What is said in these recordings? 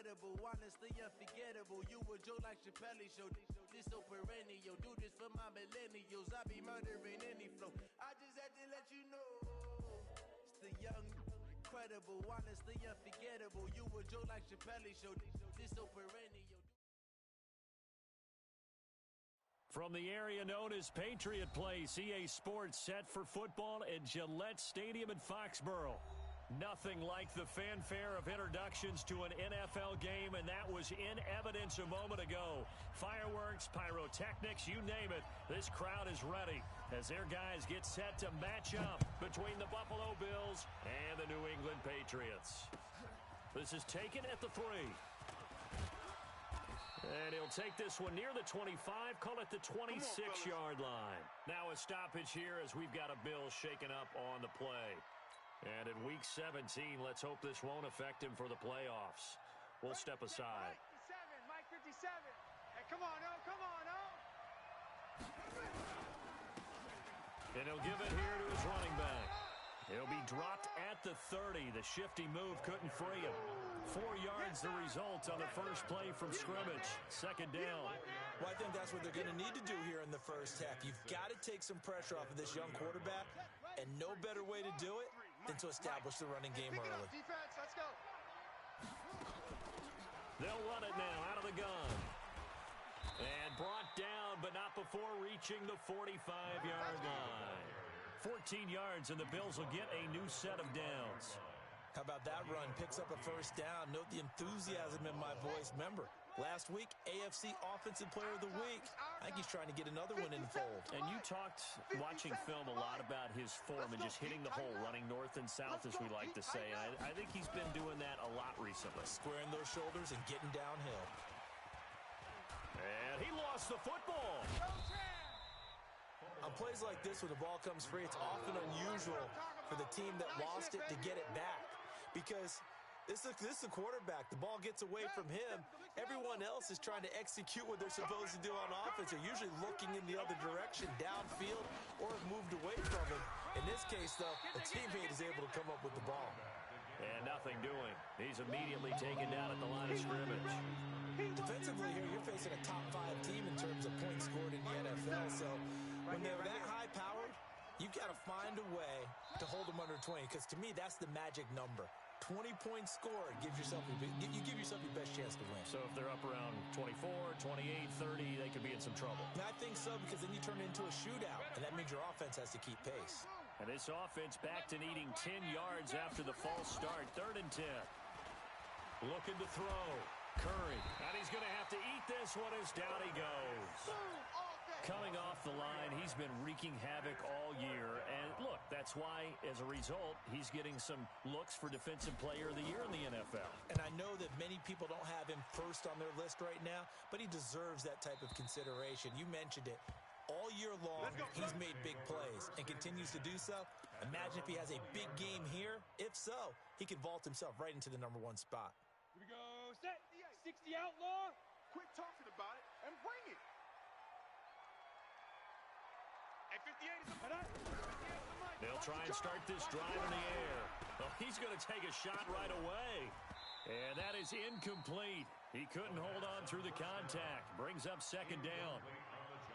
incredible, honestly unforgettable. You a joke like Chappelle Show. This so perennial. Do this for my millennials. I be murdering any flow. I just had to let you know. It's the young, incredible, honestly unforgettable. You a joke like Chappelle Show. This so perennial. From the area known as Patriot Place, EA Sports set for football at Gillette Stadium in Foxborough. Nothing like the fanfare of introductions to an NFL game, and that was in evidence a moment ago. Fireworks, pyrotechnics, you name it. This crowd is ready as their guys get set to match up between the Buffalo Bills and the New England Patriots. This is taken at the 3. And he'll take this one near the 25, call it the 26-yard line. Now a stoppage here as we've got a Bill shaken up on the play. And in Week 17, let's hope this won't affect him for the playoffs. We'll step aside. Mike 57. Hey, come on, oh, come on, oh. And he'll give it here to his running back. He'll be dropped at the 30. The shifty move couldn't free him. 4 yards the result on the first play from scrimmage. Second down. Well, I think that's what they're going to need to do here in the first half. You've got to take some pressure off of this young quarterback, and no better way to do it than to establish the running game early. Defense, let's go. They'll run it now out of the gun. And brought down, but not before reaching the 45-yard line. 14 yards, and the Bills will get a new set of downs. How about that run? Picks up a first down. Note the enthusiasm in my voice. Remember, last week, AFC Offensive Player of the Week. I think he's trying to get another one in the fold. And you talked, watching film, a lot about his form and just hitting the hole, running north and south, as we like to say. And I think he's been doing that a lot recently. Squaring those shoulders and getting downhill. And he lost the football. On plays like this, when the ball comes free, it's often unusual for the team that lost it to get it back. Because this is a quarterback. The ball gets away from him. Everyone else is trying to execute what they're supposed to do on offense. They're usually looking in the other direction, downfield, or have moved away from him. In this case, though, the teammate is able to come up with the ball. And nothing doing. He's immediately taken down at the line of scrimmage. Defensively here, you're facing a top-5 team in terms of points scored in the NFL. So when they're that high-powered, you've got to find a way to hold them under 20. Because to me, that's the magic number. 20 points scored gives yourself you give yourself your best chance to win. So if they're up around 24, 28, 30, they could be in some trouble. And I think so, because then you turn it into a shootout, and that means your offense has to keep pace. And this offense back to needing 10 yards after the false start. 3rd and 10. Looking to throw. Curry. And he's going to have to eat this one as down he goes. Coming off the line, he's been wreaking havoc all year. And look, that's why, as a result, he's getting some looks for Defensive Player of the Year in the NFL. And I know that many people don't have him first on their list right now, but he deserves that type of consideration. You mentioned it. All year long, he's made big plays and continues to do so. Imagine if he has a big game here. If so, he could vault himself right into the #1 spot. Here we go. Set. 60 outlaw. Quit talking about it and bring it. At 58 is the They'll try and start this drive in the air. Oh, he's going to take a shot right away. And that is incomplete. He couldn't hold on through the contact. Brings up 2nd down.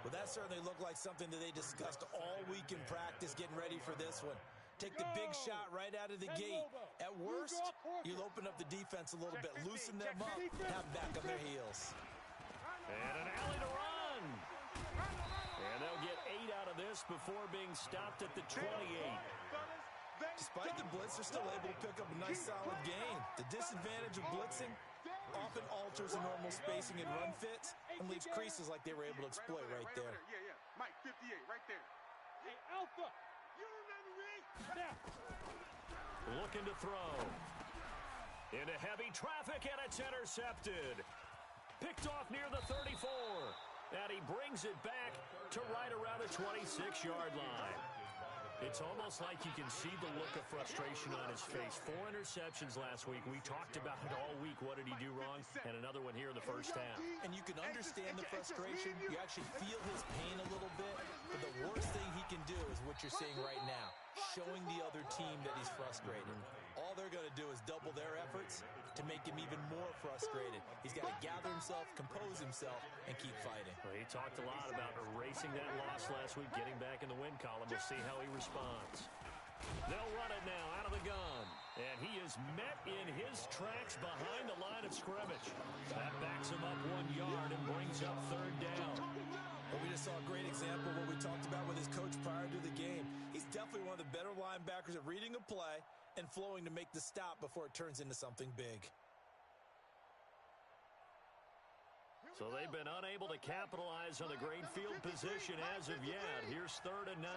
Well, that certainly looked like something that they discussed all week in practice, getting ready for this one. Take the big shot right out of the gate. At worst, you'll open up the defense a little bit, loosen them up, and have them back on their heels. And an alley to run. And they'll get 8 out of this before being stopped at the 28. Despite the blitz, they're still able to pick up a nice solid gain. The disadvantage of blitzing often alters the normal spacing and run fits and leaves creases like they were able to exploit right there. Yeah. Mike 58, right there. Hey, Alpha. You remember me? Now. Looking to throw. Into heavy traffic, and it's intercepted. Picked off near the 34. And he brings it back to right around the 26-yard line. It's almost like you can see the look of frustration on his face. 4 interceptions last week. We talked about it all week. What did he do wrong? And another one here in the first half. And you can understand the frustration. You actually feel his pain a little bit. But the worst thing he can do is what you're seeing right now, showing the other team that he's frustrated. All they're going to do is double their efforts to make him even more frustrated. He's got to gather himself, compose himself, and keep fighting. Well, he talked a lot about erasing that loss last week, getting back in the win column. We'll see how he responds. They'll run it now out of the gun. And he is met in his tracks behind the line of scrimmage. That backs him up 1 yard and brings up third down. Well, we just saw a great example of what we talked about with his coach prior to the game. He's definitely one of the better linebackers at reading a play and flowing to make the stop before it turns into something big. So they've been unable to capitalize on the great field position as of yet. Here's 3rd and 9.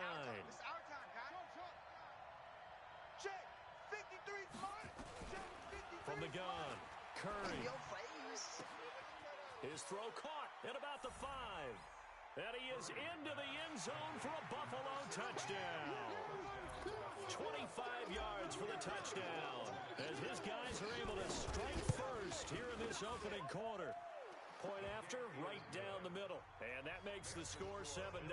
It's our time, guys. Check. 53 smart. Check. 53 From the gun, Curry. in your face. His throw caught at about the 5. And he is into the end zone for a Buffalo touchdown. 25 yards for the touchdown as his guys are able to strike first here in this opening quarter. Point after, right down the middle. And that makes the score 7-0.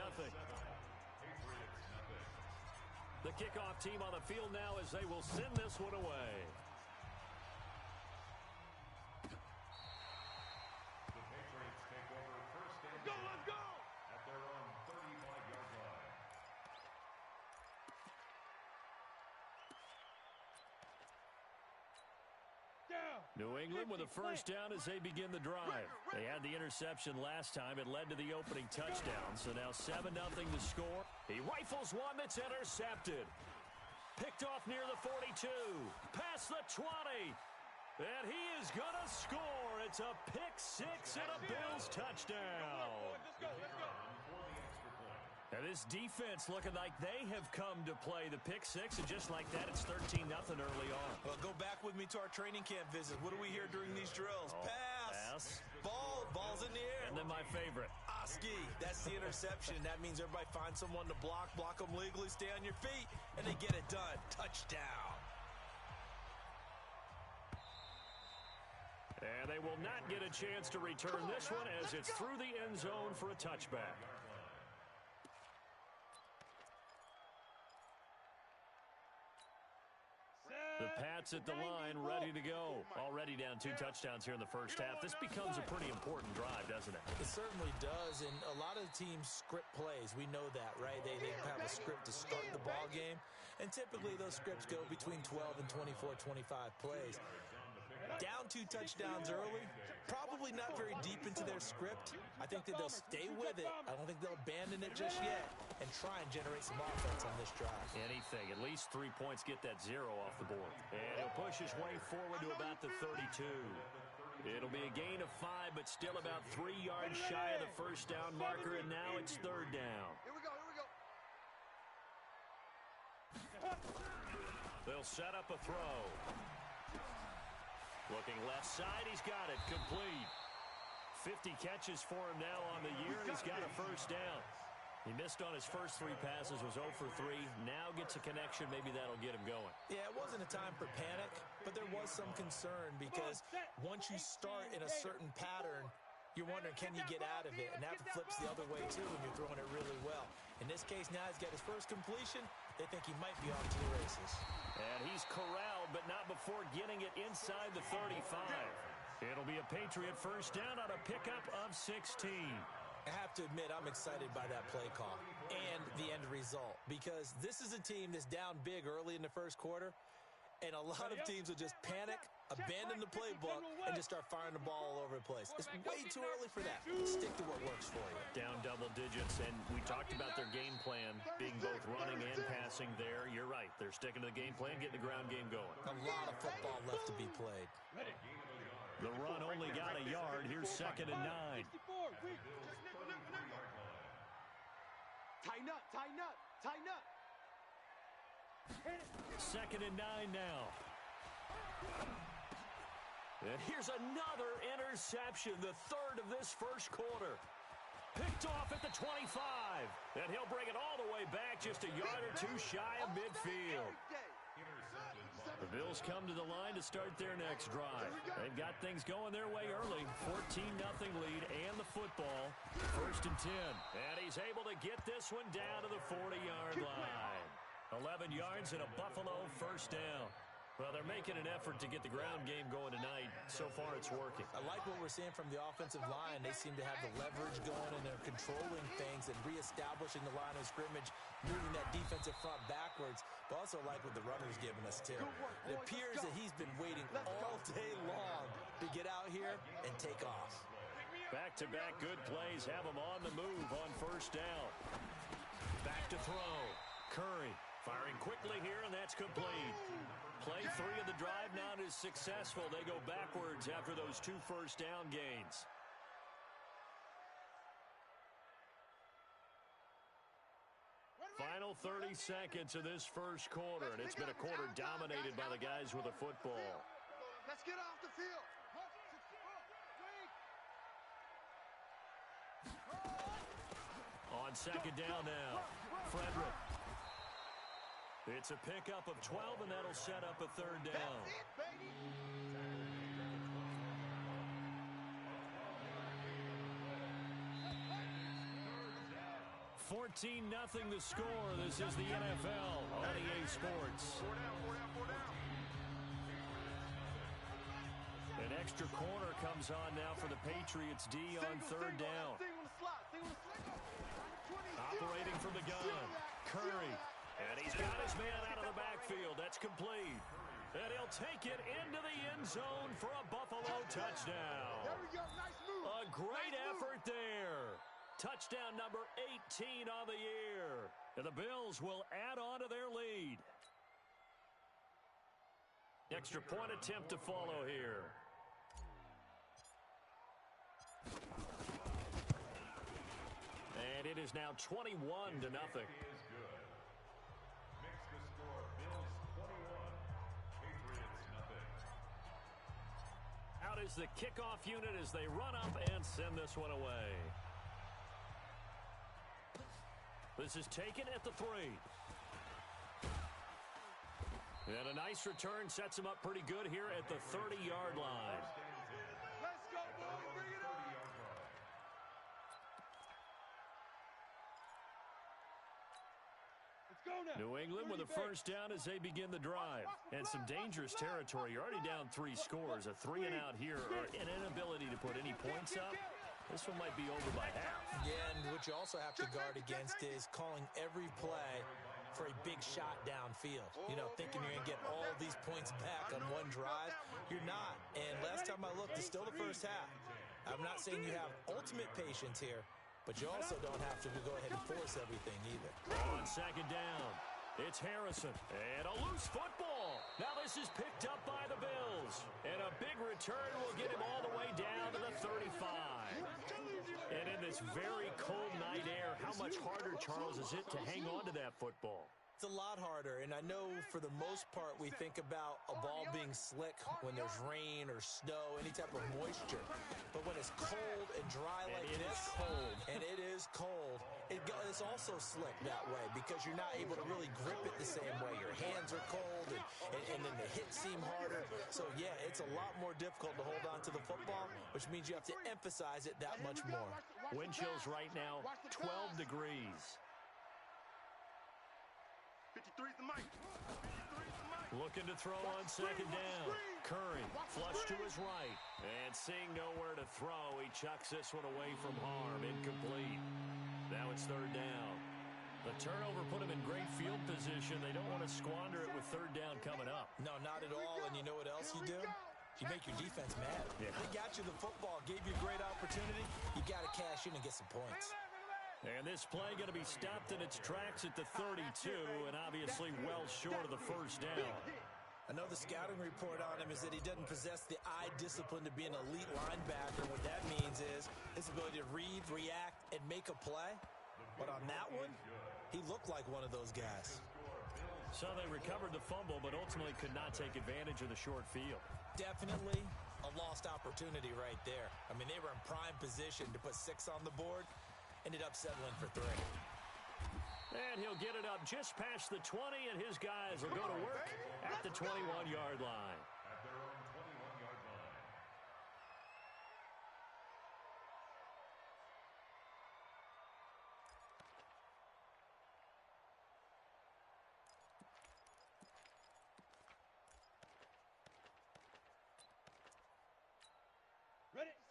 The kickoff team on the field now as they will send this one away. Let's go. At their own 35-yard line. New England with a first down as they begin the drive. They had the interception last time. It led to the opening touchdown. So now 7-0 to score. He rifles one that's intercepted. Picked off near the 42. Past the 20. And he is going to score. It's a pick-6 and a Bills touchdown. Let's go. And this defense looking like they have come to play the pick-6, and just like that, it's 13-0 early on. Well, go back with me to our training camp visit. What do we hear during these drills? Pass. Ball's in the air. And then my favorite. Oski, that's the interception. That means everybody finds someone to block them legally, stay on your feet, and they get it done. Touchdown. And they will not get a chance to return this one as it's through the end zone for a touchback. The Pats at the line, ready to go. Already down 2 touchdowns here in the first half. This becomes a pretty important drive, doesn't it? It certainly does, and a lot of teams script plays. We know that, right? They have a script to start the ball game, and typically those scripts go between 12 and 24, 25 plays. Down 2 touchdowns early, probably not very deep into their script. I think that they'll stay with it. I don't think they'll abandon it just yet and try and generate some offense on this drive. Anything. At least 3 points, get that 0 off the board. And he'll push his way forward to about the 32. It'll be a gain of 5, but still about 3 yards shy of the first down marker, and now it's 3rd down. Here we go. They'll set up a throw. Looking left side, he's got it, complete. 50 catches for him now on the year, and he's got a first down. He missed on his first 3 passes, was 0 for 3. Now gets a connection, maybe that'll get him going. Yeah, it wasn't a time for panic, but there was some concern because once you start in a certain pattern, you're wondering, can you get out of it? And that flips the other way, too, when you're throwing it really well. In this case, now he's got his first completion. They think he might be off to the races. And he's corralled, but not before getting it inside the 35. It'll be a Patriot first down on a pickup of 16. I have to admit, I'm excited by that play call and the end result because this is a team that's down big early in the first quarter, and a lot of teams will just panic, abandon the playbook, and just start firing the ball all over the place. It's way too early for that. Stick to what works for you. Down double digits, and we talked about their game plan being both running and passing there. You're right. They're sticking to the game plan, getting the ground game going. A lot of football left to be played. The run only got a yard. Here's 2nd and 9. Tighten up. 2nd and 9 now. And here's another interception, the 3rd of this first quarter. Picked off at the 25. And he'll bring it all the way back, just a yard or 2 shy of midfield. The Bills come to the line to start their next drive. They've got things going their way early. 14-0 lead and the football. 1st and 10. And he's able to get this one down to the 40-yard line. 11 yards and a Buffalo first down. Well, they're making an effort to get the ground game going tonight. So far, it's working. I like what we're seeing from the offensive line. They seem to have the leverage going, and they're controlling things and reestablishing the line of scrimmage, moving that defensive front backwards, but also like what the runner's giving us, too. It appears that he's been waiting all day long to get out here and take off. Back-to-back good plays have him on the move on first down. Back to throw. Curry firing quickly here, and that's complete. Play 3 of the drive not as successful. They go backwards after those 2 first down gains. Final 30 seconds of this first quarter, and it's been a quarter dominated by the guys with the football. Let's get off the field. On second down now, Frederick. It's a pickup of 12, and that'll set up a third down. 14-0 the score. This is the NFL on EA Sports. An extra corner comes on now for the Patriots D on third down. Operating from the gun, Curry. And he's got his man out of the backfield. That's complete. And he'll take it into the end zone for a Buffalo touchdown. A great effort there. Touchdown number 18 on the year. And the Bills will add on to their lead. Extra point attempt to follow here. And it is now 21-0. Out is the kickoff unit as they run up and send this one away. This is taken at the 3. And a nice return sets him up pretty good here at the 30-yard line. Let's go, boys. Bring it on. Let's go now. New England with a first down as they begin the drive. And some dangerous territory. You're already down 3 scores. A 3 and out here, or an inability to put any points up. This one might be over by half. Yeah, and what you also have to guard against is calling every play for a big shot downfield. You know, thinking you're going to get all these points back on one drive. You're not. And last time I looked, it's still the first half. I'm not saying you have ultimate patience here, but you also don't have to go ahead and force everything either. On second down, it's Harrison. And a loose football. Now this is picked up by the Bills. And a big return will get him all the way down to the 35. And in this very cold night air, how much harder, Charles, is it to hang on to that football? It's a lot harder, and I know for the most part we think about a ball being slick when there's rain or snow, any type of moisture. But when it's cold and dry like this, and it is cold, it's also slick that way because you're not able to really grip it the same way. Your hands are cold, and then the hits seem harder. So, yeah, it's a lot more difficult to hold on to the football, which means you have to emphasize it that much more. Wind chills right now, 12 degrees. 53's the mic. 53's the mic. Looking to throw on second down. Curry, flush to his right. And seeing nowhere to throw, he chucks this one away from harm. Incomplete. Now it's third down. The turnover put him in great field position. They don't want to squander it with third down coming up. No, not at all. And you know what else you do? You make your defense mad. Yeah. They got you the football, gave you a great opportunity. You got to cash in and get some points. And this play going to be stopped in its tracks at the 32, and obviously well short of the first down. I know the scouting report on him is that he doesn't possess the eye discipline to be an elite linebacker. What that means is his ability to read, react, and make a play. But on that one, he looked like one of those guys. So they recovered the fumble, but ultimately could not take advantage of the short field. Definitely a lost opportunity right there. I mean, they were in prime position to put 6 on the board. Ended up settling for 3. And he'll get it up just past the 20, and his guys will go to work at the 21-yard line. At their own 21-yard line.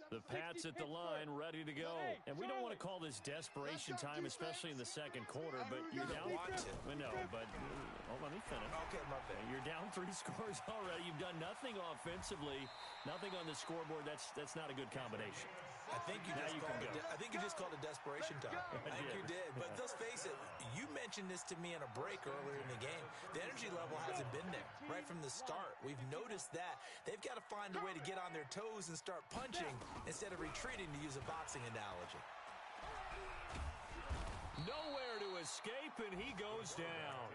The Pats at the line, ready to go. And we don't want to call this desperation time, especially in the second quarter, but you're down. No, but let me finish. Okay, my bad. You're down 3 scores already. You've done nothing offensively, nothing on the scoreboard. That's not a good combination. I think you just called it desperation time. I think you did. But let's face it, you mentioned this to me in a break earlier in the game. The energy level hasn't been there right from the start. We've noticed that. They've got to find a way to get on their toes and start punching instead of retreating, to use a boxing analogy. Nowhere to escape, and he goes down.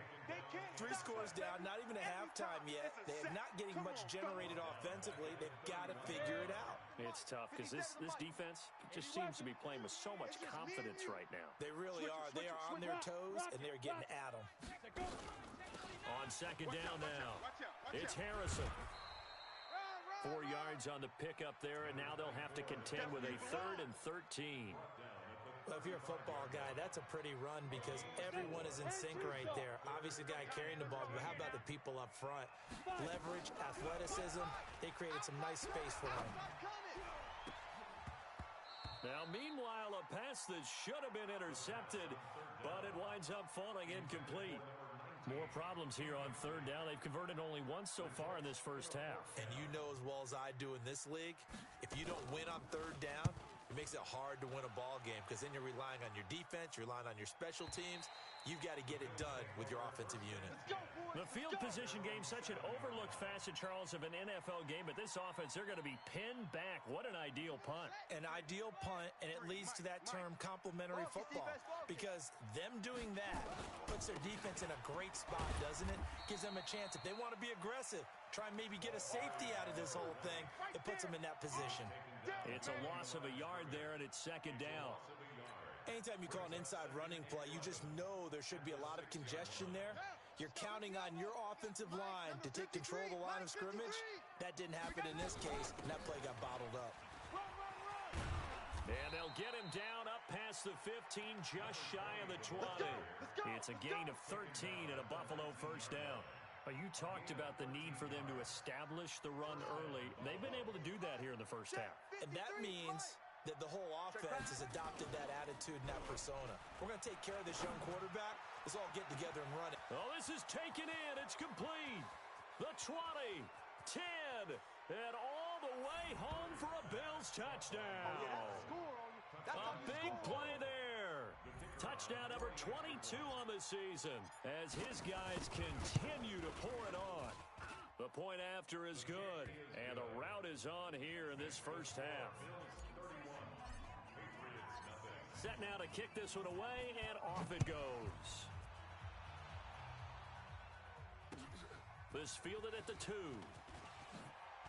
3 scores down, not even a halftime yet. They are not getting much generated offensively. They've got to figure it out. It's tough because this defense just seems to be playing with so much confidence right now. They really are. They are on their toes, and they're getting at them. On second down now, it's Harrison. 4 yards on the pickup there, and now they'll have to contend with a 3rd and 13. Well, if you're a football guy, that's a pretty run because everyone is in sync right there. Obviously, the guy carrying the ball, but how about the people up front? Leverage, athleticism, they created some nice space for him. Now, meanwhile, a pass that should have been intercepted, but it winds up falling incomplete. More problems here on 3rd down. They've converted only once so far in this first half. And you know as well as I do in this league, if you don't win on 3rd down, it makes it hard to win a ball game because then you're relying on your defense, you're relying on your special teams. You've got to get it done with your offensive unit. The field position game, such an overlooked facet, Charles, of an NFL game, but this offense, they're going to be pinned back. What an ideal punt. An ideal punt, and it leads to that term complementary football because them doing that puts their defense in a great spot, doesn't it? Gives them a chance. If they want to be aggressive, try and maybe get a safety out of this whole thing, it puts them in that position. It's a loss of a yard there, and it's 2nd down. Anytime you call an inside running play, you just know there should be a lot of congestion there. You're counting on your offensive line to take control of the line of scrimmage. That didn't happen in this case, and that play got bottled up. And they'll get him down up past the 15, just shy of the 20. It's a gain of 13 and a Buffalo 1st down. You talked about the need for them to establish the run early. They've been able to do that here in the first half. And that means that the whole offense has adopted that attitude and that persona. We're going to take care of this young quarterback. Let's all get together and run it. Oh, this is taken in. It's complete. The 20, 10, and all the way home for a Bills touchdown. A big play there. Touchdown number 22 on the season as his guys continue to pour it on. The point after is good, and the route is on here in this first half. Set now to kick this one away, and off it goes. This fielded at the 2.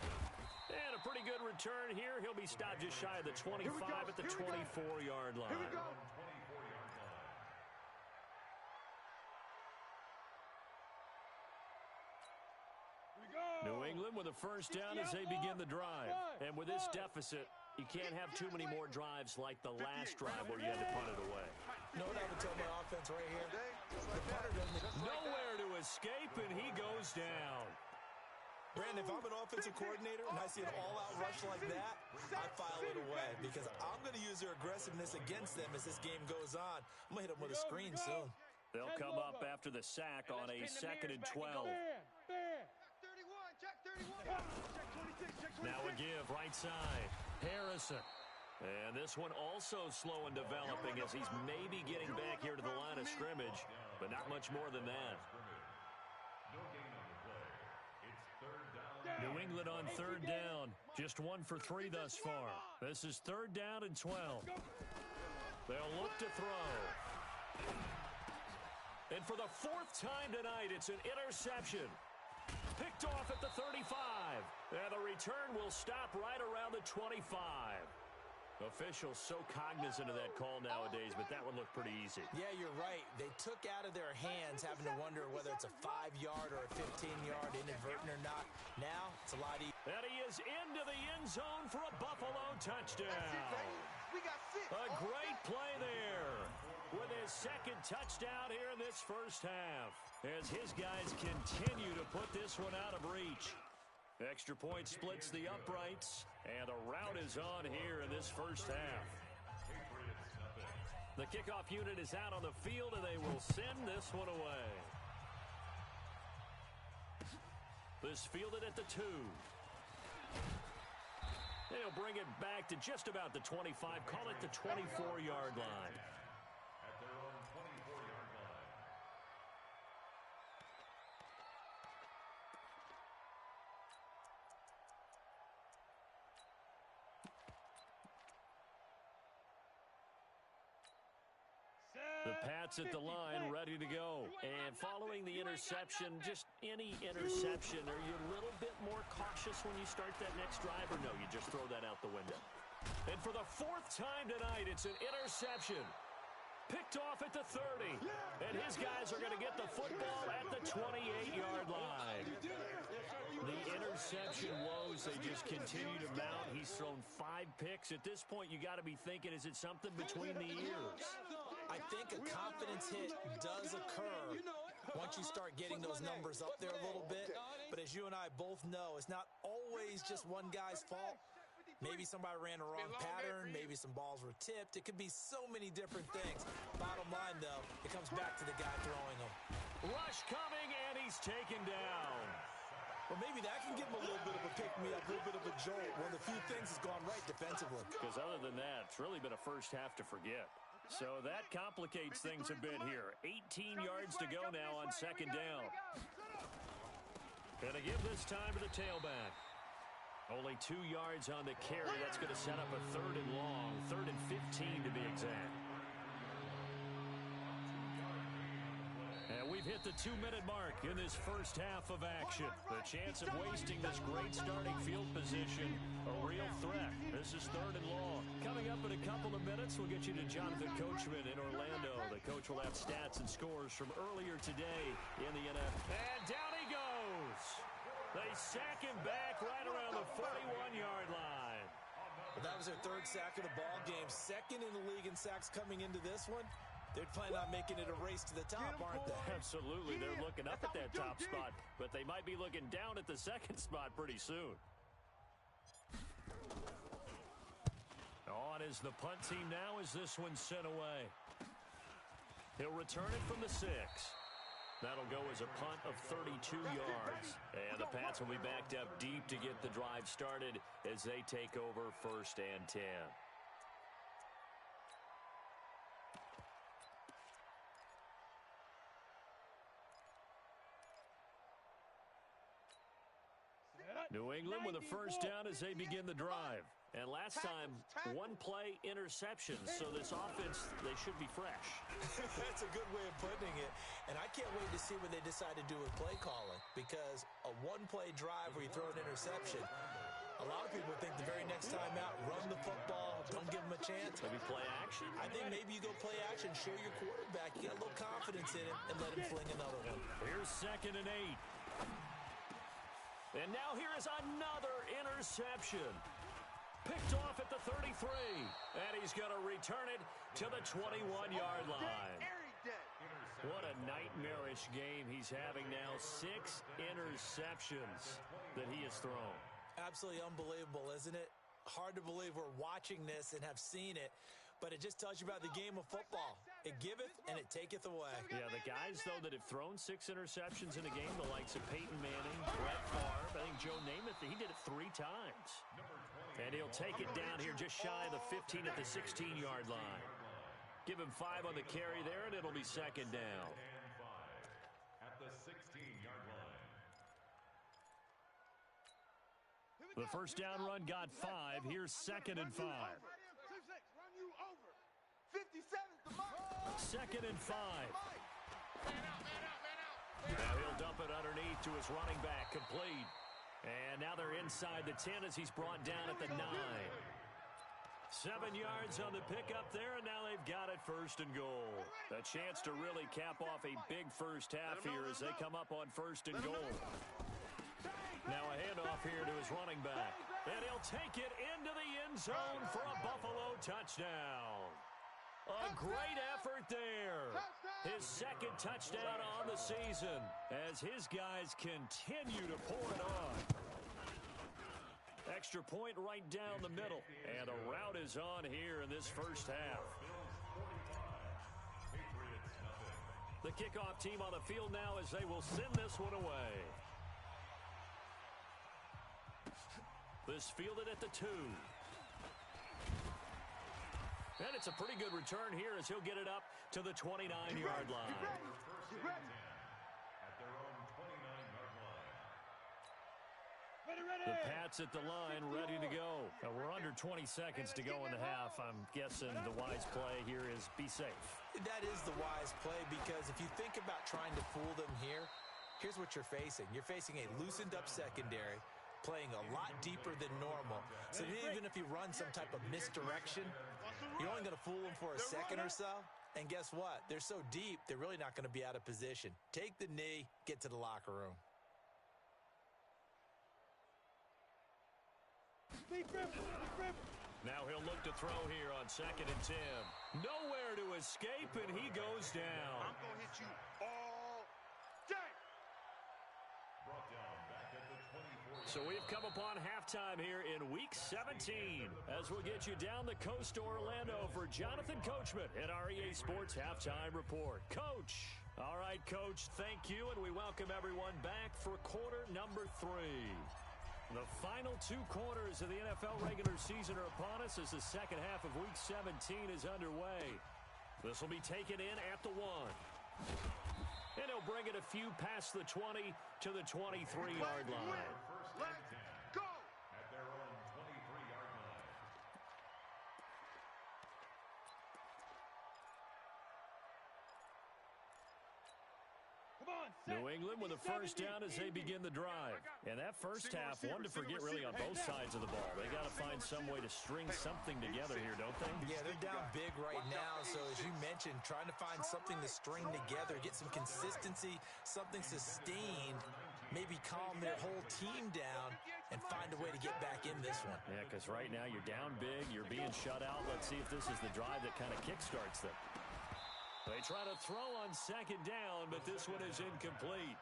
And a pretty good return here. He'll be stopped just shy of the 25 at the 24-yard line. Here we go. New England with a 1st down as they begin the drive. And with this deficit, you can't have too many more drives like the last drive where you had to punt it away. No doubt to tell my offense right here. The punter doesn't. Nowhere to escape, and he goes down. Brandon, if I'm an offensive coordinator and I see an all-out rush like that, I file it away because I'm going to use their aggressiveness against them as this game goes on. I'm going to hit them with a screen soon. They'll come up after the sack on a 2nd and 12. Now a give, right side. Harrison. And this one also slow in developing as he's maybe getting back here to the line of scrimmage, but not much more than that. New England on 3rd down. Just 1 for 3 thus far. This is 3rd down and 12. They'll look to throw. And for the 4th time tonight, it's an interception. Picked off at the 35. And the return will stop right around the 25. Officials so cognizant of that call nowadays, but that would look pretty easy. Yeah, you're right. They took out of their hands having to wonder whether it's a 5-yard or a 15-yard, inadvertent or not. Now, it's a lot easier. And he is into the end zone for a Buffalo touchdown. A great play there with his 2nd touchdown here in this first half as his guys continue to put this one out of reach. Extra point splits the uprights, and a rout is on here in this first half. The kickoff unit is out on the field, and they will send this one away. This fielded at the 2. They'll bring it back to just about the 25, call it the 24-yard line. At their own 24-yard line. The Pats at the line, ready to go. And following the interception, just any interception, are you a little bit more cautious when you start that next drive, or no, you just throw that out the window? And for the 4th time tonight, it's an interception. Picked off at the 30. And his guys are going to get the football at the 28-yard line. The interception woes, they just continue to mount. He's thrown 5 picks. At this point, you got to be thinking, is it something between the ears? I think a confidence hit does occur once you start getting those numbers up there a little bit. But as you and I both know, it's not always just one guy's fault. Maybe somebody ran a wrong pattern. Maybe some balls were tipped. It could be so many different things. Bottom line, though, it comes back to the guy throwing them. Rush coming, and he's taken down. Well, maybe that can give him a little bit of a pick-me-up, a little bit of a jolt. One of the few things has gone right defensively. Because other than that, it's really been a first half to forget. So that complicates things a bit here. 18 yards to go now on 2nd down. Gonna give this time to the tailback. Only 2 yards on the carry. That's going to set up a 3rd and long. 3rd and 15 to be exact. And we've hit the 2-minute mark in this first half of action. The chance of wasting this great starting field position, a real threat. This is 3rd and long. Coming up in a couple of minutes, we'll get you to Jonathan Coachman in Orlando. The coach will have stats and scores from earlier today in the NFL. And down he goes. They sack him back right around the 41-yard line. Well, that was their 3rd sack of the ball game. 2nd in the league in sacks coming into this one. They're planning on making it a race to the top, aren't they? Absolutely. They're looking up at that top spot, but they might be looking down at the 2nd spot pretty soon. On is the punt team now as this one's sent away. He'll return it from the 6. That'll go as a punt of 32 yards. And the Pats will be backed up deep to get the drive started as they take over 1st and 10. New England with a first down as they begin the drive. And last time, 1-play interception. So this offense, they should be fresh. That's a good way of putting it. And I can't wait to see what they decide to do with play calling. Because a 1-play drive where you throw an interception, a lot of people think the very next time out, run the football, don't give them a chance. Maybe play action? I think maybe you go play action, show your quarterback, you got a little confidence in him, and let him fling another one. Here's 2nd and 8. And now here is another interception. Picked off at the 33. And he's going to return it to the 21-yard line. What a nightmarish game he's having now. 6 interceptions that he has thrown. Absolutely unbelievable, isn't it? Hard to believe we're watching this and have seen it. But it just tells you about the game of football. It giveth and it taketh away. Yeah, the guys, though, that have thrown 6 interceptions in a game, the likes of Peyton Manning, Brett Favre, I think Joe Namath, he did it 3 times. And he'll take it down here just shy of the 15 at the 16-yard line. Give him 5 on the carry there, and it'll be 2nd down. At the 16-yard line. The first down run got 5. Here's 2nd and 5. 2nd and 5. Now he'll dump it underneath to his running back, complete. And now they're inside the 10 as he's brought down at the 9. 7 yards on the pickup there, and now they've got it 1st and goal. A chance to really cap off a big first half here as they come up on 1st and goal. Now a handoff here to his running back. And he'll take it into the end zone for a Buffalo touchdown. A great effort there. His 2nd touchdown on the season as his guys continue to pour it on. extra point right down the middle. And a rout is on here in this first half. The kickoff team on the field now as they will send this one away. This fielded at the 2. And it's a pretty good return here as he'll get it up to the 29-yard line. The Pats at the line, ready to go. We're under 20 seconds to go in the half. I'm guessing the wise play here is be safe. That is the wise play, because if you think about trying to fool them here, here's what you're facing. You're facing a loosened-up secondary, playing a lot deeper than normal. So even if you run some type of misdirection, you're only going to fool them for a second or so. And guess what? They're so deep, they're really not going to be out of position. Take the knee, get to the locker room. Now he'll look to throw here on 2nd and 10. Nowhere to escape, and he goes down. I'm going to hit you all day. So we've come upon halftime here in Week 17 as we'll get you down the coast to Orlando for Jonathan Coachman at our EA Sports Halftime Report. Coach. All right, Coach, thank you, and we welcome everyone back for quarter number 3. The final 2 quarters of the NFL regular season are upon us as the second half of Week 17 is underway. This will be taken in at the 1. And he'll bring it a few past the 20 to the 23-yard line. Let's go! At their own 23-yard line. New England with a first down as they begin the drive. And that first half, one to forget really on both sides of the ball. They got to find some way to string something together here, don't they? Yeah, they're down big right now. So as you mentioned, trying to find something to string together, get some consistency, something sustained, maybe calm their whole team down and find a way to get back in this one. Yeah, because right now you're down big, you're being shut out. Let's see if this is the drive that kind of kickstarts them. They try to throw on 2nd down, but this one is incomplete.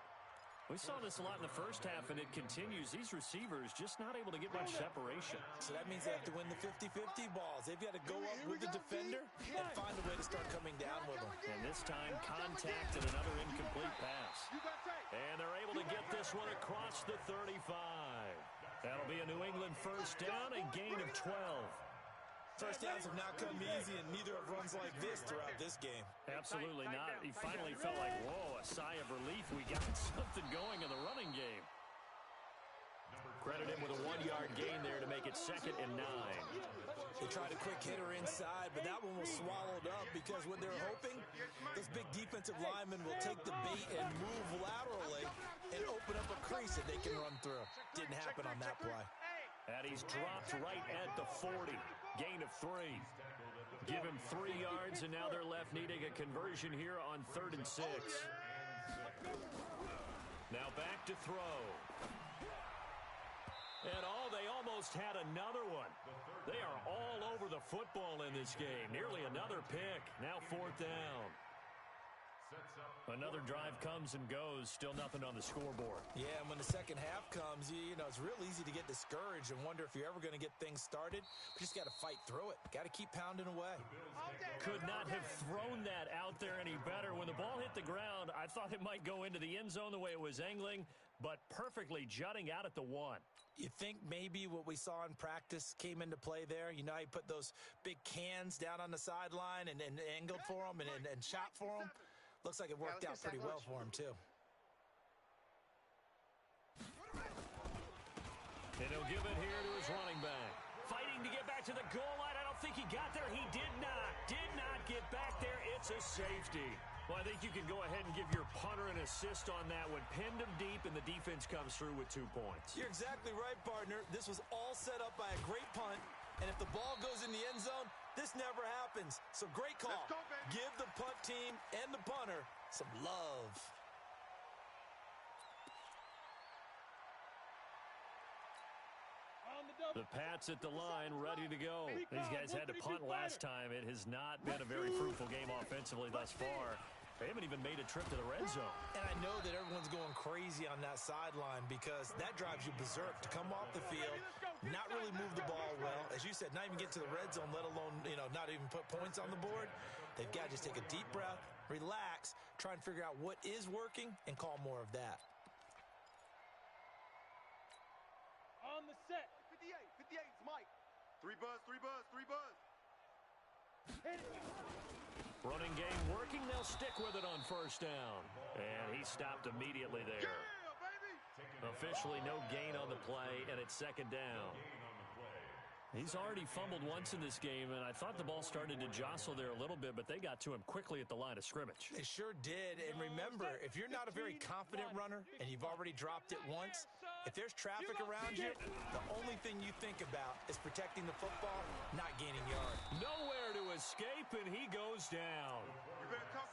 We saw this a lot in the first half, and it continues. These receivers just not able to get much separation. So that means they have to win the 50-50 balls. They've got to go up with the defender and find a way to start coming down with them. And this time, contact and another incomplete pass. And they're able to get this one across the 35. That'll be a New England first down, a gain of 12. First downs have not come easy, and neither have runs like this throughout this game. Absolutely not. He finally felt like, whoa, a sigh of relief. We got something going in the running game. Credit him with a 1-yard gain there to make it 2nd and 9. They tried a quick hitter inside, but that one was swallowed up because what they're hoping, this big defensive lineman will take the bait and move laterally and open up a crease that they can run through. Didn't happen on that play. And he's dropped right at the 40. Gain of 3. Give him 3 yards, and now they're left needing a conversion here on 3rd and 6. Now back to throw. And they almost had another one. They are all over the football in this game. Nearly another pick. Now 4th down. Another drive comes and goes. Still nothing on the scoreboard. Yeah, and when the second half comes, you know, it's real easy to get discouraged and wonder if you're ever going to get things started. But you just got to fight through it. Got to keep pounding away. Could not have thrown that out there any better. When the ball hit the ground, I thought it might go into the end zone the way it was angling, but perfectly jutting out at the 1. You think maybe what we saw in practice came into play there? You know, he put those big cans down on the sideline and angled for them and shot for them. Looks like it worked out pretty well for him, too. And he'll give it here to his running back. Fighting to get back to the goal line. I don't think he got there. He did not get back there. It's a safety. Well, I think you can go ahead and give your punter an assist on that one. Pinned him deep, and the defense comes through with 2 points. You're exactly right, partner. This was all set up by a great punt. And if the ball goes in the end zone, this never happens. So great call. Let's go, baby. Give the punt team and the punter some love. The Pats at the line, ready to go. These guys had to punt last time. It has not been a very fruitful game offensively thus far. They haven't even made a trip to the red zone. And I know that everyone's going crazy on that sideline because that drives you berserk to come off the field, not really move the ball well. As you said, not even get to the red zone, let alone, not even put points on the board. They've got to just take a deep breath, relax, try and figure out what is working, and call more of that. On the set. 58, it's Mike. 3 buzz. Hit it. Running game working. They'll stick with it on first down. And he stopped immediately there. Yeah, baby. Officially no gain on the play, and it's second down. He's already fumbled once in this game, and I thought the ball started to jostle there a little bit, but they got to him quickly at the line of scrimmage. They sure did. And remember, if you're not a very confident runner and you've already dropped it once, if there's traffic around you, the only thing you think about is protecting the football, not gaining yards. Nowhere to escape, and he goes down.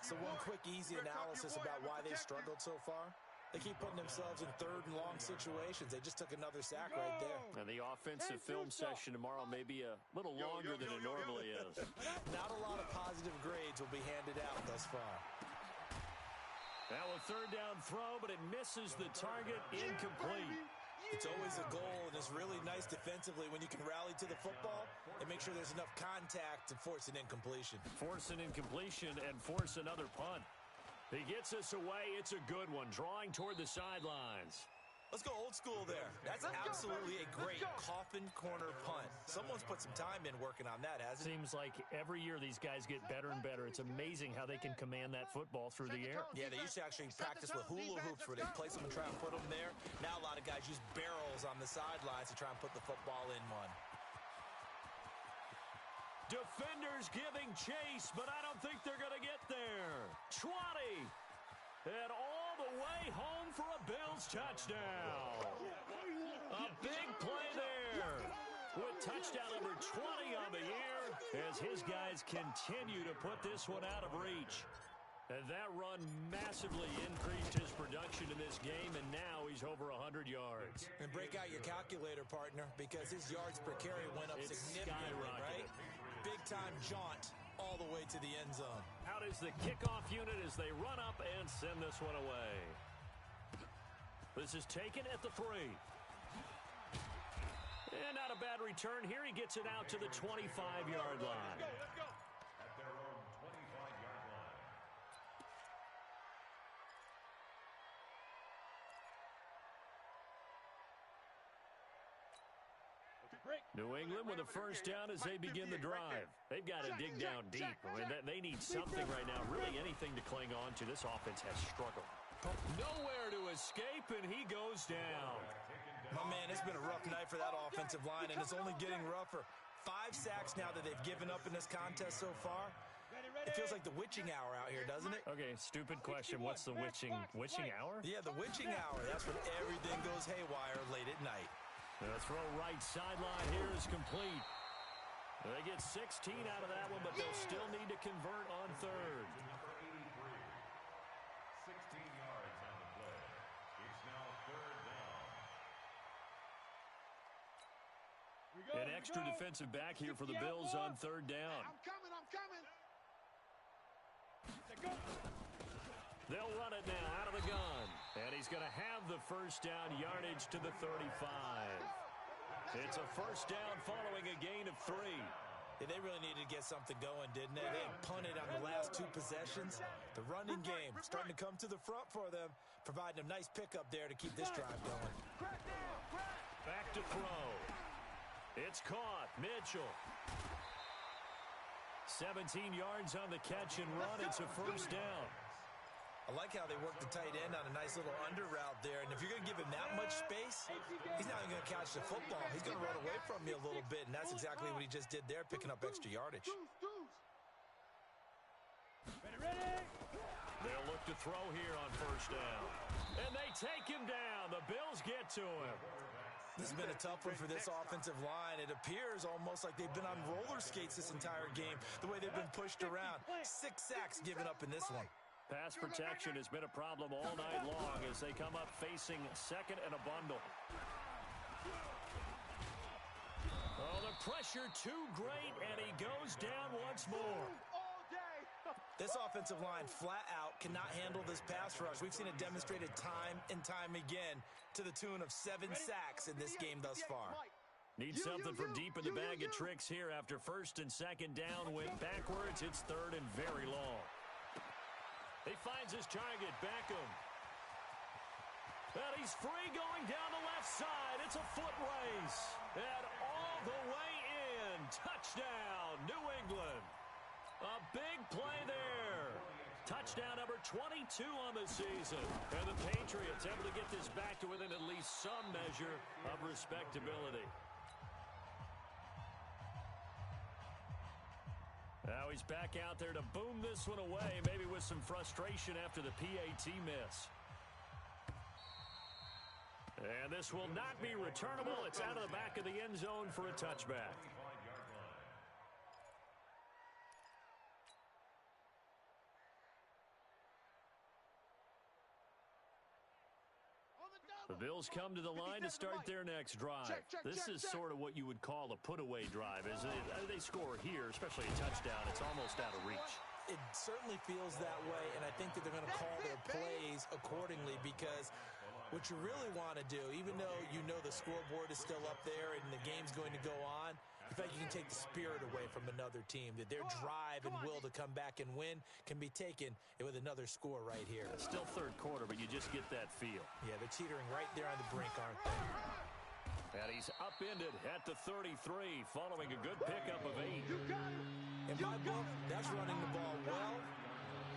So one quick, easy analysis about why they've struggled so far. They keep putting themselves in third and long situations. They just took another sack right there. And the offensive film session tomorrow may be a little longer than it normally is. Not a lot of positive grades will be handed out thus far. Now a third down throw, but it misses the target, incomplete. It's always a goal, and it's really nice defensively when you can rally to the football and make sure there's enough contact to force an incompletion. Force an incompletion and force another punt. He gets us away. It's a good one, drawing toward the sidelines. Let's go old school there. That's absolutely a great coffin corner punt. Someone's put some time in working on that, hasn't it? Seems like every year these guys get better and better. It's amazing how they can command that football through the air. Yeah, they used to actually practice with hula hoops where they place them and try and put them there. Now a lot of guys use barrels on the sidelines to try and put the football in one. Defenders giving chase, but I don't think they're going to get there. 20. And all the way home for a Bills touchdown. A big play there. With touchdown number 20 on the year as his guys continue to put this one out of reach. And that run massively increased his production in this game, and now he's over 100 yards. And break out your calculator, partner, because his yards per carry went up significantly, right? Big-time jaunt all the way to the end zone. Out is the kickoff unit as they run up and send this one away. This is taken at the 3. And not a bad return here. He gets it out to the 25-yard line. Let's go. At their own 25-yard line. New England with a first down as they begin the drive. They've got to dig down deep. I mean, they need something right now, really anything to cling on to. This offense has struggled. Nowhere to escape, and he goes down. My man, it's been a rough night for that offensive line, and it's only getting rougher. 5 sacks now that they've given up in this contest so far. It feels like the witching hour out here, doesn't it? Okay, stupid question. What's the witching hour? Yeah, the witching hour. That's when everything goes haywire late at night. The throw right sideline here is complete. They get 16 out of that one, but they'll still need to convert on third. Number 83. 16 yards on the play. It's now third down. An extra defensive back here for the Bills on third down. I'm coming. They'll run it now out of the gun. And he's going to have the first down yardage to the 35. It's a first down following a gain of 3. Yeah, they really needed to get something going, didn't they? They punted on the last 2 possessions. The running game starting to come to the front for them, providing a nice pickup there to keep this drive going. Back to throw. It's caught. Mitchell. 17 yards on the catch and run. It's a first down. I like how they work the tight end on a nice little under route there. And if you're going to give him that much space, he's not even going to catch the football. He's going to run away from you a little bit, and that's exactly what he just did there, picking up extra yardage. They'll look to throw here on first down. And they take him down. The Bills get to him. This has been a tough one for this offensive line. It appears almost like they've been on roller skates this entire game, the way they've been pushed around. 6 sacks given up in this one. Pass protection has been a problem all night long as they come up facing second and a bundle. Oh, the pressure too great, and he goes down once more. This offensive line flat out cannot handle this pass rush. We've seen it demonstrated time and time again to the tune of 7 sacks in this game thus far. Need something from deep in the bag of tricks here after first and second down went backwards. It's third and very long. He finds his target, Beckham. And he's free going down the left side. It's a foot race. And all the way in. Touchdown, New England. A big play there. Touchdown number 22 on the season. And the Patriots able to get this back to within at least some measure of respectability. Now he's back out there to boom this one away, maybe with some frustration after the PAT miss. And this will not be returnable. It's out of the back of the end zone for a touchback. The Bills come to the line to start their next drive. This is sort of what you would call a put-away drive, isn't it? They score here, especially a touchdown. It's almost out of reach. It certainly feels that way, and I think that they're going to call their plays accordingly because what you really want to do, even though you know the scoreboard is still up there and the game's going to go on, in fact, you can take the spirit away from another team, that their drive and will to come back and win can be taken with another score right here. It's still third quarter, but you just get that feel. Yeah, they're teetering right there on the brink, aren't they? And he's upended at the 33, following a good pickup of 8. In my book, that's running the ball well,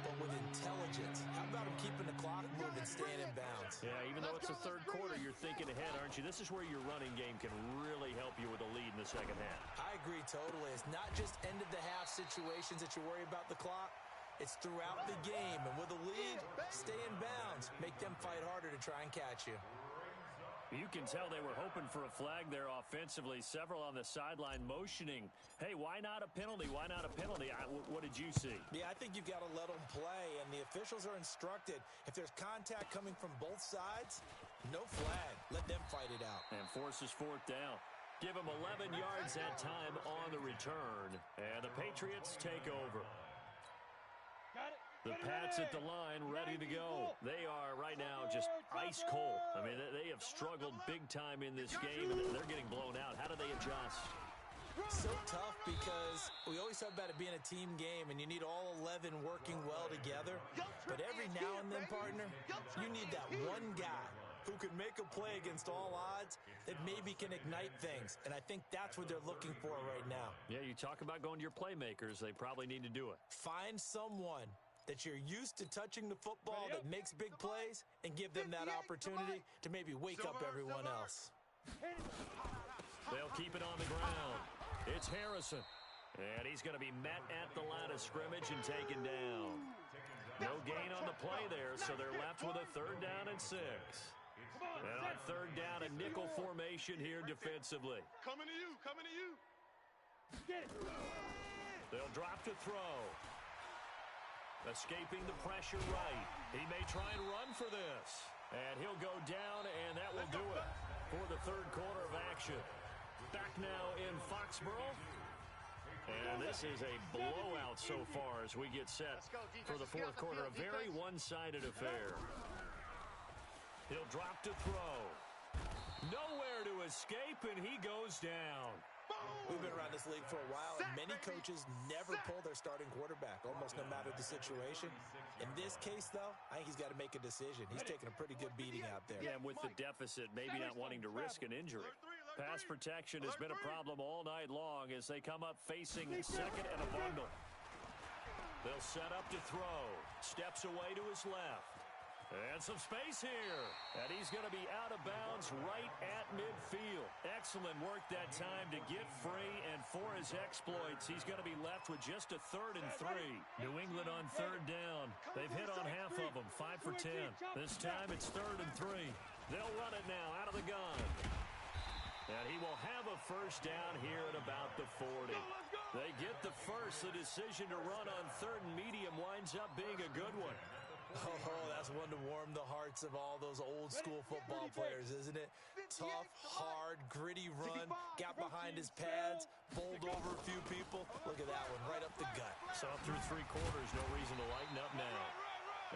but with intelligence. How about him keeping the clock moving, staying in bounds? Yeah, even though it's the third quarter, you're thinking ahead, aren't you? This is where your running game can really help you with a lead in the second half. I agree totally. It's not just end-of-the-half situations that you worry about the clock. It's throughout the game. And with a lead, stay in bounds. Make them fight harder to try and catch you. You can tell they were hoping for a flag there offensively. Several on the sideline motioning. Hey, why not a penalty? Why not a penalty? What did you see? Yeah, I think you've got to let them play, and the officials are instructed. If there's contact coming from both sides, no flag. Let them fight it out. And forces fourth down. Give them 11 yards that time on the return. And the Patriots take over. The Pats at the line, ready to go. They are right now just ice cold. I mean, they have struggled big time in this game, and they're getting blown out. How do they adjust? So tough because we always talk about it being a team game, and you need all 11 working well together. But every now and then, partner, you need that one guy who can make a play against all odds that maybe can ignite things. And I think that's what they're looking for right now. Yeah, you talk about going to your playmakers. They probably need to do it. Find someone that you're used to touching the football that makes big plays and give them that opportunity to maybe wake up everyone else. They'll keep it on the ground. It's Harrison. And he's going to be met at the line of scrimmage and taken down. No gain on the play there, so they're left with a 3rd down and 6. And on 3rd down, a nickel formation here defensively. Coming to you, coming to you. They'll drop to throw. Escaping the pressure right. He may try and run for this. And he'll go down, and that will do it for the third quarter of action. Back now in Foxborough. And this is a blowout so far as we get set for the fourth quarter. A very one-sided affair. He'll drop to throw. Nowhere to escape, and he goes down. We've been around this league for a while, and many coaches never pull their starting quarterback, almost no matter the situation. In this case, though, I think he's got to make a decision. He's taking a pretty good beating out there. Yeah, and with the deficit, maybe not wanting to risk an injury. Pass protection has been a problem all night long as they come up facing second and a bundle. They'll set up to throw. Steps away to his left. And some space here. And he's going to be out of bounds right at midfield. Excellent work that time to get free. And for his exploits, he's going to be left with just a 3rd and 3. New England on 3rd down. They've hit on half of them, 5 for 10. This time it's 3rd and 3. They'll run it now out of the gun. And he will have a first down here at about the 40. They get the first. The decision to run on 3rd and medium winds up being a good one. Oh, that's one to warm the hearts of all those old-school football players, isn't it? Tough, hard, gritty run, got behind his pads, bowled over a few people. Look at that one, right up the gut. So through 3 quarters, no reason to lighten up now.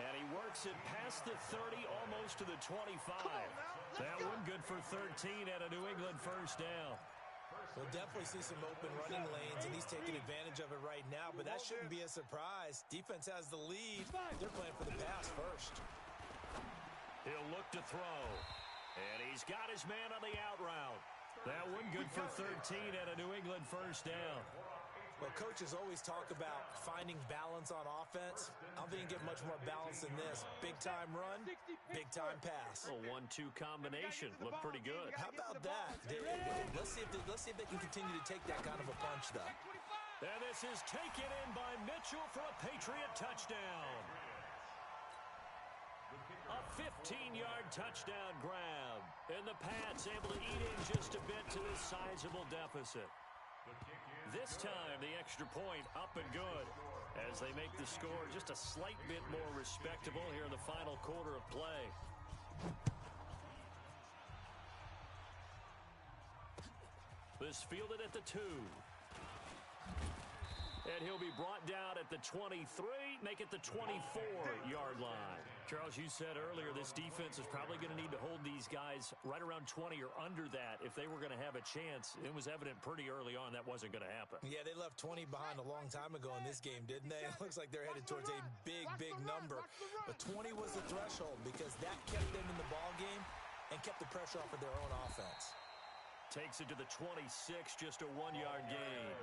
And he works it past the 30, almost to the 25. That one good for 13 at a New England first down. We'll definitely see some open running lanes, and he's taking advantage of it right now, but that shouldn't be a surprise. Defense has the lead. They're playing for the pass first. He'll look to throw. And he's got his man on the out route. That one good for 13 and a New England first down. Well, coaches always talk about finding balance on offense. I don't think you get much more balance than this. Big-time run, big-time pass. A 1-2 combination. Looked pretty good. How about that? Let's see if they can continue to take that kind of a punch, though. And this is taken in by Mitchell for a Patriot touchdown. A 15-yard touchdown grab. And the Pats able to eat in just a bit to this sizable deficit. This time, the extra point up and good as they make the score just a slight bit more respectable here in the final quarter of play. This fielded at the 2. And he'll be brought down at the 23, make it the 24-yard line. Charles, you said earlier this defense is probably going to need to hold these guys right around 20 or under that if they were going to have a chance. It was evident pretty early on that wasn't going to happen. Yeah, they left 20 behind a long time ago in this game, didn't they? It looks like they're headed towards a big, big number. But 20 was the threshold because that kept them in the ball game and kept the pressure off of their own offense. Takes it to the 26, just a 1-yard gain.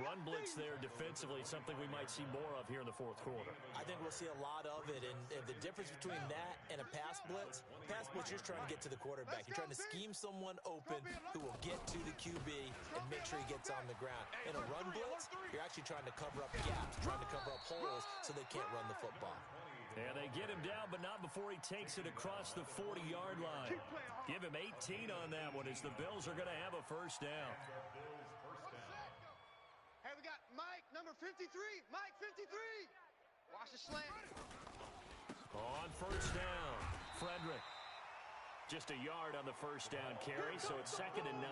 Run blitz there defensively, something we might see more of here in the fourth quarter. I think we'll see a lot of it, and the difference between that and a pass blitz, you're trying to get to the quarterback. You're trying to scheme someone open who will get to the QB and make sure he gets on the ground. In a run blitz, you're actually trying to cover up gaps, trying to cover up holes so they can't run the football. And they get him down, but not before he takes it across the 40-yard line. Give him 18 on that one as the Bills are going to have a first down. Hey, we got Mike, number 53. Mike, 53. Watch the slant. On first down, Frederick. Just a yard on the first down carry, so it's 2nd and 9.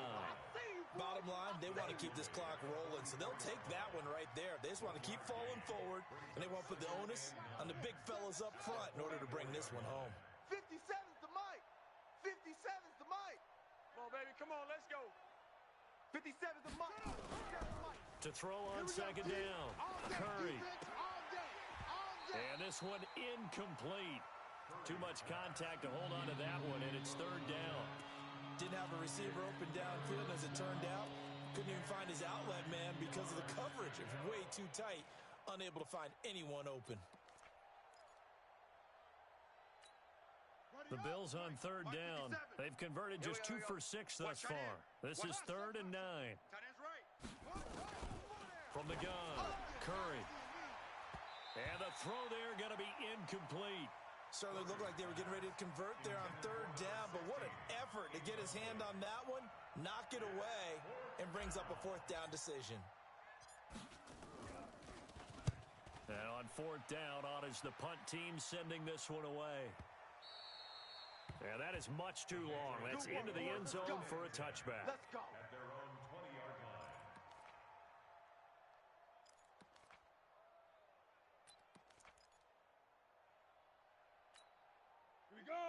Bottom line, they want to keep this clock rolling, so they'll take that one right there. They just want to keep falling forward, and they want to put the onus on the big fellas up front in order to bring this one home. 57's the Mike. 57's the Mike. Come on, baby. Come on, let's go. 57's the Mike. To throw on 2nd down, Curry. And this one incomplete. Too much contact to hold on to that one, and it's 3rd down. Didn't have a receiver open downfield, as it turned out. Couldn't even find his outlet man because of the coverage. It was way too tight. Unable to find anyone open. The Bills on 3rd down. They've converted just 2 for 6 thus far. This is 3rd and 9. From the gun, Curry. And the throw there going to be incomplete. Certainly looked like they were getting ready to convert there on 3rd down, but what an effort to get his hand on that one, knock it away, and brings up a 4th down decision. And on 4th down, on is the punt team sending this one away. And that is much too long. That's into the end zone for a touchback. Let's go. At their own 20-yard line.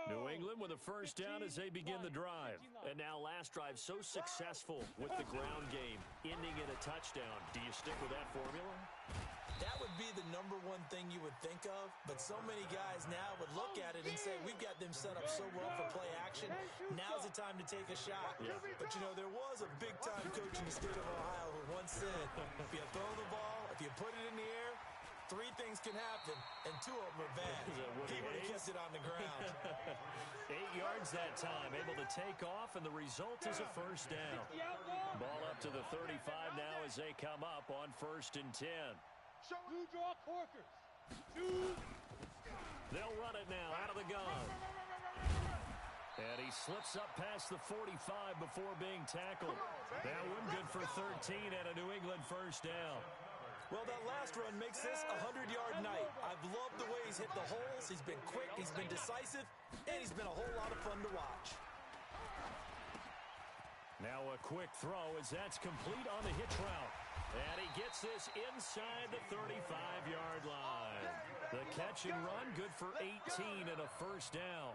New England with a first down as they begin the drive. And now last drive so successful with the ground game, ending in a touchdown. Do you stick with that formula? That would be the number one thing you would think of, but so many guys now would look at it and say, we've got them set up so well for play action. Now's the time to take a shot. Yeah. But, you know, there was a big-time coach in the state of Ohio who once said, if you throw the ball, if you put it in the air, 3 things can happen, and 2 of them are bad. He would have kept it on the ground. 8 yards that time, able to take off, and the result is a first down. Ball up to the 35 now as they come up on 1st and 10. You draw corkers. They'll run it now out of the gun. And he slips up past the 45 before being tackled. That one good for 13 and a New England first down. Well, that last run makes this a 100-yard night. I've loved the way he's hit the holes. He's been quick, he's been decisive, and he's been a whole lot of fun to watch. Now a quick throw as that's complete on the hitch route. And he gets this inside the 35-yard line. The catch and run good for 18 and a first down.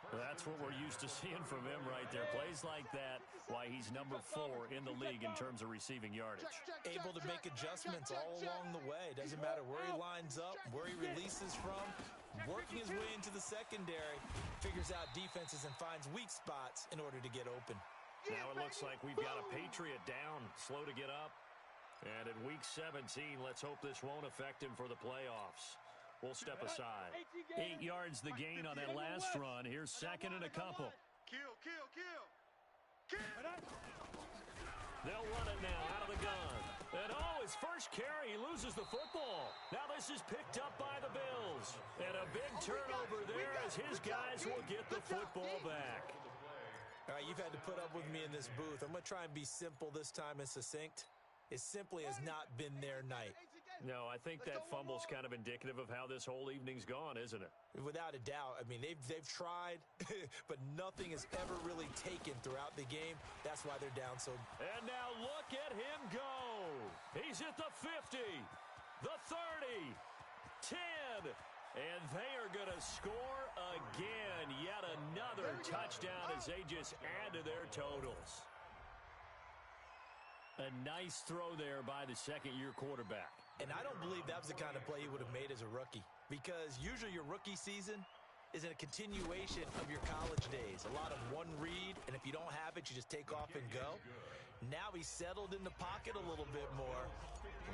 That's what we're used to seeing from him right there. Plays like that, why he's number 4 in the league in terms of receiving yardage. Able to make adjustments all along the way. Doesn't matter where he lines up, where he releases from. Working his way into the secondary, figures out defenses and finds weak spots in order to get open. Now it looks like we've got a Patriot down, slow to get up. And in Week 17, let's hope this won't affect him for the playoffs. We'll step aside. 8 yards the gain on that last run. Here's second and a couple. Kill. They'll run it now out of the gun. And his first carry, he loses the football. Now this is picked up by the Bills. And a big turnover there as his guys will get the football back. All right, you've had to put up with me in this booth. I'm going to try and be simple this time and succinct. It simply has not been their night. No, I think that fumble's kind of indicative of how this whole evening's gone, isn't it? Without a doubt. I mean, they've tried, but nothing has ever really taken throughout the game. That's why they're down so. And now look at him go. He's at the 50, the 30, 10, and they are going to score again. Yet another touchdown as they just add to their totals. A nice throw there by the second-year quarterback. And I don't believe that was the kind of play he would have made as a rookie, because usually your rookie season is a continuation of your college days. A lot of one read, and if you don't have it, you just take off and go. Now he's settled in the pocket a little bit more,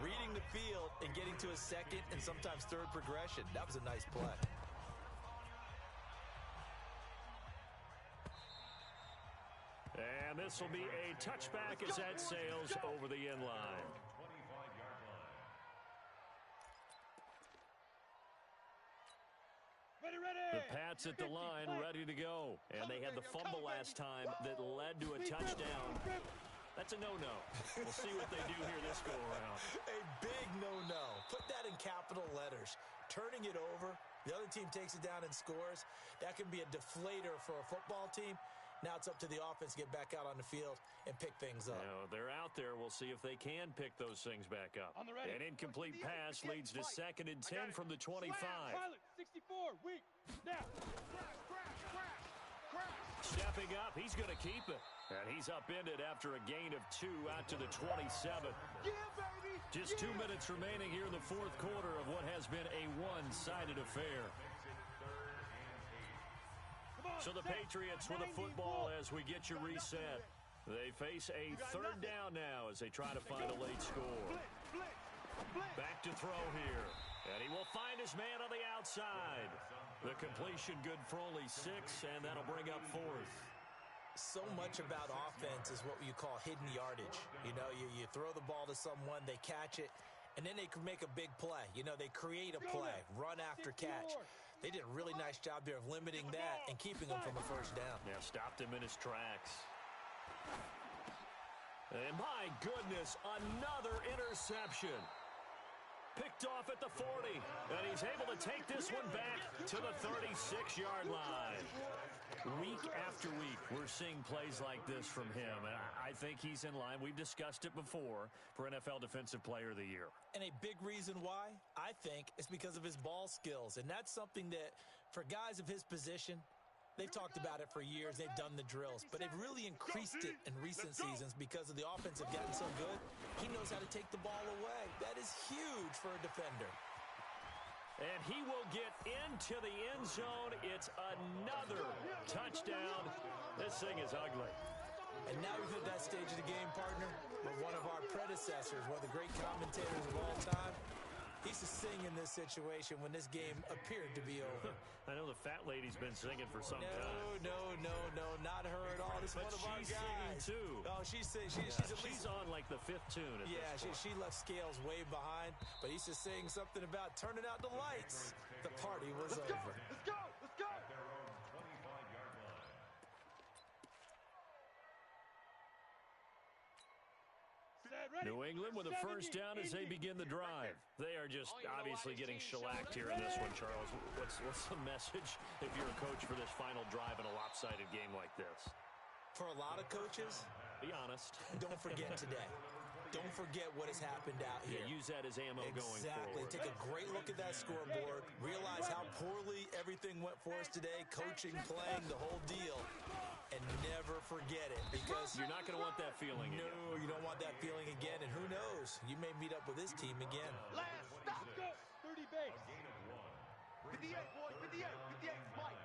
reading the field and getting to his second and sometimes third progression. That was a nice play. And this will be a touchback as that sails over the end line. The Pats at the line, ready to go. And they had the fumble last time that led to a touchdown. That's a no-no. We'll see what they do here this go-around. A big no-no. Put that in capital letters. Turning it over, the other team takes it down and scores. That can be a deflator for a football team. Now it's up to the offense to get back out on the field and pick things up. They're out there. We'll see if they can pick those things back up. An incomplete pass leads to 2nd and 10 from the 25. Pilot, 64, weak, now. Stepping up, he's going to keep it. And he's upended after a gain of 2 out to the 27. Just 2 minutes remaining here in the fourth quarter of what has been a one-sided affair. So the Patriots with a football as we get you reset. They face a third down now as they try to find a late score. Back to throw here. And he will find his man on the outside. The completion good for only 6, and that'll bring up 4th. So much about offense is what you call hidden yardage. You know, you throw the ball to someone, they catch it, and then they can make a big play. You know, they create a play, run after catch. They did a really nice job there of limiting that and keeping him from a first down. Yeah, stopped him in his tracks. And my goodness, another interception. Picked off at the 40, and he's able to take this one back to the 36-yard line. Week after week, we're seeing plays like this from him, and I think he's in line. We've discussed it before for NFL Defensive Player of the Year. And a big reason why, I think, is because of his ball skills, and that's something that, for guys of his position, they've talked about it for years. They've done the drills, but they've really increased it in recent seasons because of the offense have gotten so good. He knows how to take the ball away. That is huge for a defender. And he will get into the end zone. It's another touchdown. This thing is ugly. And now we've hit that stage of the game, partner, where one of our predecessors, one of the great commentators of all time, he's to sing in this situation when this game appeared to be over. I know the fat lady's been singing for some time. No, not her at all. This is one of our guys. She's singing too. Oh, she's on like the 5th tune at this point. She left Scales way behind, but he's just saying something about turning out the lights. The party was over. Let's go! New England with a first down as they begin the drive. They are just obviously getting shellacked here in this one, Charles. What's the message if you're a coach for this final drive in a lopsided game like this? For a lot of coaches, be honest. Don't forget today. don't forget what has happened out here. Yeah, use that as ammo going forward. Take a great look at that scoreboard. Realize how poorly everything went for us today, coaching, playing, the whole deal. And never forget it, because you're not going to want that feeling again. No, you don't want that feeling again, and who knows? You may meet up with this team again. Last stop. Go. 30 base. 58, boy. 58. 58, Mike.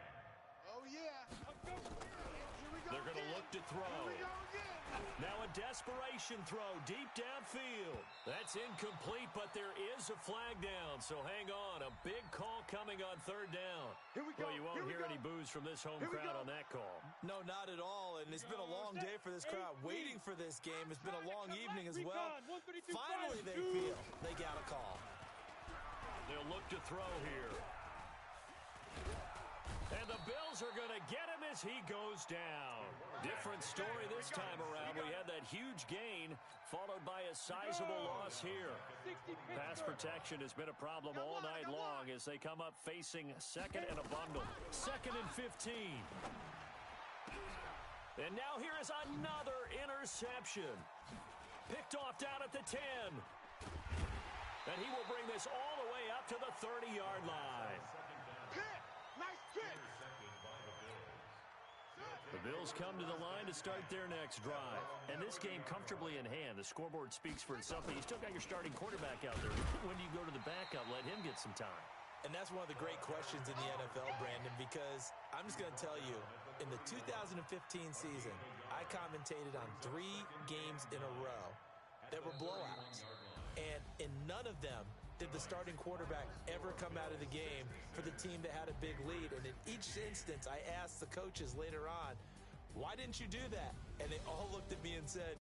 Oh, yeah. Here we go. They're going to look to throw. Here we go again. Now a desperation throw deep downfield. That's incomplete, but there is a flag down, so hang on. A big call coming on third down. Here we go. Well, you won't hear any boos from this home crowd on that call. No, not at all, and it's been a long day for this crowd. Waiting for this game. It's been a long evening as well. Finally, they feel they got a call. They'll look to throw here. And the Bills are going to get him as he goes down. Different story this time around. We had that huge gain followed by a sizable loss here. Pass protection has been a problem all night long as they come up facing second and a bundle. 2nd and 15. And now here is another interception. Picked off down at the 10. And he will bring this all the way up to the 30-yard line. Nice pick. The Bills come to the line to start their next drive. And this game comfortably in hand. The scoreboard speaks for itself, but you still got your starting quarterback out there. When do you go to the backup? Let him get some time. And that's one of the great questions in the NFL, Brandon, because I'm just going to tell you, in the 2015 season, I commentated on 3 games in a row that were blowouts. And in none of them did the starting quarterback ever come out of the game for the team that had a big lead. And in each instance, I asked the coaches later on, why didn't you do that? And they all looked at me and said,